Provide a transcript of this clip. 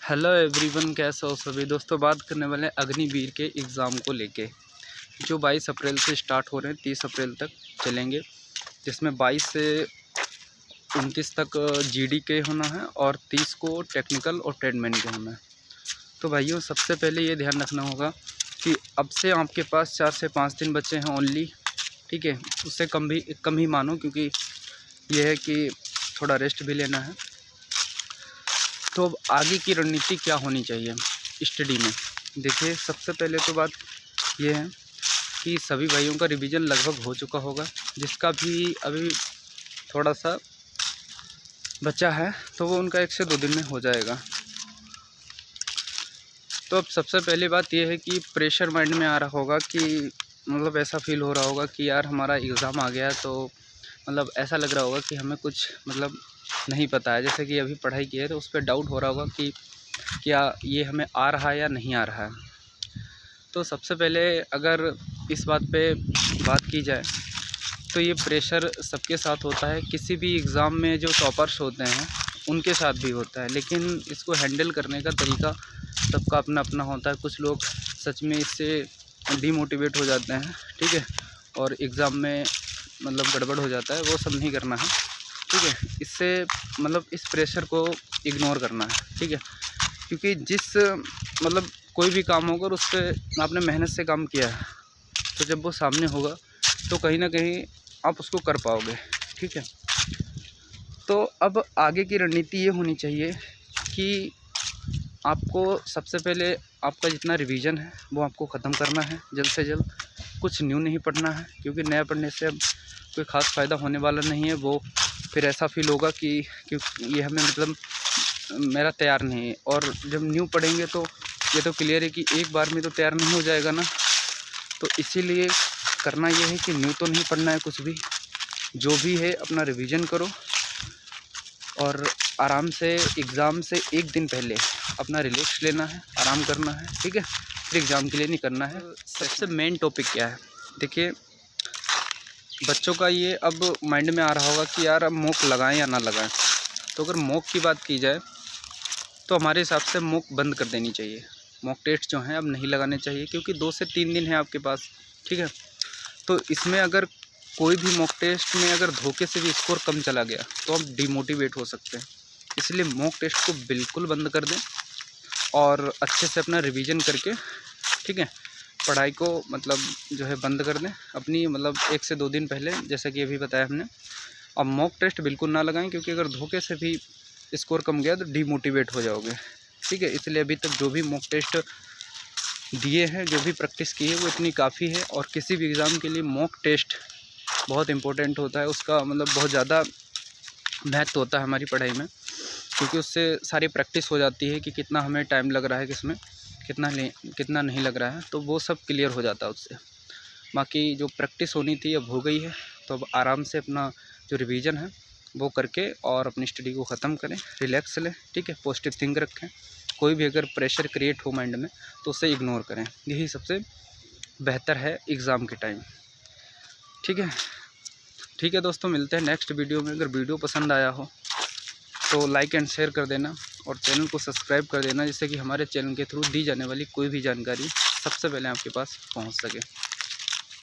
Hello everyone, कैसे हो सभी दोस्तों। बात करने वाले हैं अग्निवीर के एग्ज़ाम को लेके, जो 22 अप्रैल से स्टार्ट हो रहे हैं, 30 अप्रैल तक चलेंगे, जिसमें 22 से 29 तक जीडी के होना है और 30 को टेक्निकल और ट्रेडमैन के होना है। तो भाइयों, सबसे पहले ये ध्यान रखना होगा कि अब से आपके पास 4 से 5 दिन बचे हैं ओनली, ठीक है। उससे कम ही मानो, क्योंकि ये है कि थोड़ा रेस्ट भी लेना है। तो अब आगे की रणनीति क्या होनी चाहिए स्टडी में, देखिए सबसे पहले तो बात ये है कि सभी भाइयों का रिवीजन लगभग हो चुका होगा। जिसका भी अभी थोड़ा सा बचा है तो वो उनका 1 से 2 दिन में हो जाएगा। तो अब सबसे पहली बात ये है कि प्रेशर माइंड में आ रहा होगा कि मतलब ऐसा फील हो रहा होगा कि यार हमारा एग्ज़ाम आ गया है, तो मतलब ऐसा लग रहा होगा कि हमें कुछ मतलब नहीं पता है। जैसे कि अभी पढ़ाई की है तो उस पर डाउट हो रहा होगा कि क्या ये हमें आ रहा है या नहीं आ रहा है। तो सबसे पहले अगर इस बात पे बात की जाए तो ये प्रेशर सबके साथ होता है। किसी भी एग्ज़ाम में जो टॉपर्स होते हैं उनके साथ भी होता है, लेकिन इसको हैंडल करने का तरीका सबका अपना अपना होता है। कुछ लोग सच में इससे डीमोटिवेट हो जाते हैं, ठीक है, और एग्ज़ाम में मतलब गड़बड़ हो जाता है। वो सब नहीं करना है, ठीक है। इससे मतलब इस प्रेशर को इग्नोर करना है, ठीक है, क्योंकि जिस मतलब कोई भी काम होगा उस पर आपने मेहनत से काम किया है, तो जब वो सामने होगा तो कहीं ना कहीं आप उसको कर पाओगे, ठीक है। तो अब आगे की रणनीति ये होनी चाहिए कि आपको सबसे पहले आपका जितना रिवीजन है वो आपको ख़त्म करना है जल्द से जल्द। कुछ न्यू नहीं पढ़ना है, क्योंकि नया पढ़ने से अब कोई ख़ास फ़ायदा होने वाला नहीं है। वो फिर ऐसा फील होगा कि ये हमें मतलब मेरा तैयार नहीं है। और जब न्यू पढ़ेंगे तो ये तो क्लियर है कि एक बार में तो तैयार नहीं हो जाएगा ना। तो इसीलिए करना ये है कि न्यू तो नहीं पढ़ना है कुछ भी, जो भी है अपना रिवीजन करो और आराम से एग्ज़ाम से 1 दिन पहले अपना रिलैक्स लेना है, आराम करना है, ठीक है। फिर एग्ज़ाम के लिए नहीं करना है। सबसे मेन टॉपिक क्या है, देखिए बच्चों का ये अब माइंड में आ रहा होगा कि यार अब मॉक लगाएं या ना लगाएं। तो अगर मॉक की बात की जाए तो हमारे हिसाब से मॉक बंद कर देनी चाहिए। मॉक टेस्ट जो हैं अब नहीं लगाने चाहिए, क्योंकि 2 से 3 दिन है आपके पास, ठीक है। तो इसमें अगर कोई भी मॉक टेस्ट में अगर धोखे से भी स्कोर कम चला गया तो आप डिमोटिवेट हो सकते हैं। इसलिए मॉक टेस्ट को बिल्कुल बंद कर दें और अच्छे से अपना रिवीजन करके, ठीक है, पढ़ाई को मतलब जो है बंद कर दें अपनी मतलब 1 से 2 दिन पहले, जैसा कि अभी बताया हमने। अब मॉक टेस्ट बिल्कुल ना लगाएं, क्योंकि अगर धोखे से भी स्कोर कम गया तो डीमोटिवेट हो जाओगे, ठीक है। इसलिए अभी तक जो भी मॉक टेस्ट दिए हैं, जो भी प्रैक्टिस की है, वो इतनी काफ़ी है। और किसी भी एग्ज़ाम के लिए मॉक टेस्ट बहुत इंपॉर्टेंट होता है, उसका मतलब बहुत ज़्यादा महत्व होता है हमारी पढ़ाई में, क्योंकि उससे सारी प्रैक्टिस हो जाती है कि कितना हमें टाइम लग रहा है, किसमें कितना नहीं लग रहा है, तो वो सब क्लियर हो जाता है उससे। बाकी जो प्रैक्टिस होनी थी अब हो गई है, तो अब आराम से अपना जो रिवीजन है वो करके और अपनी स्टडी को ख़त्म करें, रिलैक्स लें, ठीक है, पॉजिटिव थिंक रखें। कोई भी अगर प्रेशर क्रिएट हो माइंड में तो उसे इग्नोर करें, यही सबसे बेहतर है एग्ज़ाम के टाइम, ठीक है। ठीक है दोस्तों, मिलते हैं नेक्स्ट वीडियो में। अगर वीडियो पसंद आया हो तो लाइक एंड शेयर कर देना और चैनल को सब्सक्राइब कर देना, जिससे कि हमारे चैनल के थ्रू दी जाने वाली कोई भी जानकारी सबसे पहले आपके पास पहुंच सके।